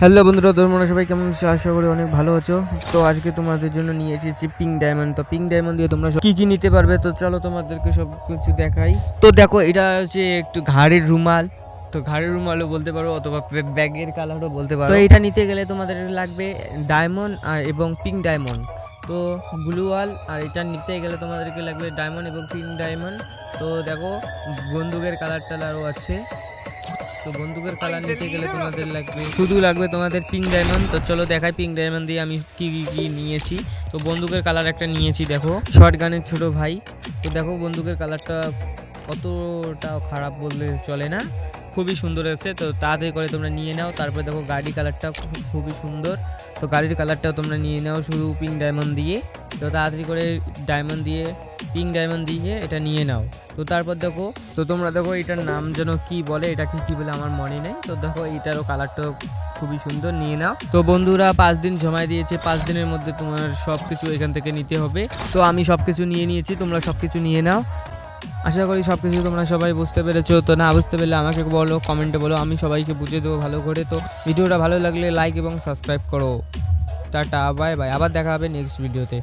Hello বন্ধুরা, তোমরা সবাই কেমন আছো? আশা করি অনেক ভালো আছো। তো আজকে তোমাদের জন্য নিয়ে এসেছি পিঙ্ক ডায়মন্ড। তো পিঙ্ক ডায়মন্ড দিয়ে তোমরা কি কি নিতে পারবে, তো চলো তোমাদেরকে সব কিছু দেখাই। তো দেখো, এটা হচ্ছে একটু ঘাড়ের রুমাল। তো ঘাড়ের রুমালও বলতে পারো অথবা ব্যাগের কালারও বলতে পারো। তো এটা নিতে গেলে তোমাদের লাগবে ডায়মন্ড এবং পিঙ্ক ডায়মন্ড। তো ব্লু ওয়াল, আর এটা নিতে গেলে তোমাদেরকে লাগবে ডায়মন্ড এবং পিঙ্ক ডায়মন্ড। তো দেখো, বন্দুকের কালার টালারও আছে। তো বন্দুকের কালার নিতে গেলে তোমাদের লাগবে তোমাদের পিঙ্ক ডায়মন্ড। তো চলো দেখাই পিঙ্ক ডায়মন্ড দিয়ে আমি কি কি কি নিয়েছি। তো বন্দুকের কালার একটা নিয়েছি, দেখো শর্ট গানের ছোট ভাই। তো দেখো বন্দুকের কালারটা অতটাও খারাপ বললে চলে না, খুবই সুন্দর আছে। তো তাড়াতাড়ি করে তোমরা নিয়ে নাও। তারপরে দেখো গাড়ি কালারটা খুবই সুন্দর। তো গাড়ির কালারটাও তোমরা নিয়ে নাও শুধু পিঙ্ক ডায়মন্ড দিয়ে। তো তাড়াতাড়ি করে ডায়মন্ড দিয়ে, পিঙ্ক ডায়মন্ড দিয়ে এটা নিয়ে নাও। তো তারপর দেখো, তো তোমরা দেখো এটার নাম যেন কি বলে, এটাকে কি বলে আমার মনে নেই। তো দেখো এটারও কালারটাও খুবই সুন্দর, নিয়ে নাও। তো বন্ধুরা 5 দিন জমা দিয়েছে, 5 দিনের মধ্যে তোমার সব কিছু এখান থেকে নিতে হবে। তো আমি সব কিছু নিয়ে নিয়েছি, তোমরা সব কিছু নিয়ে নাও। আশা করি সব কিছু তোমরা সবাই বুঝতে পেরেছো। তো না বুঝতে পারলে আমাকে বলো, কমেন্টে বলো, আমি সবাইকে বুঝিয়ে দেবো ভালো করে। তো ভিডিওটা ভালো লাগলে লাইক এবং সাবস্ক্রাইব করো। টাটা, বাই বাই, আবার দেখা হবে নেক্সট ভিডিওতে।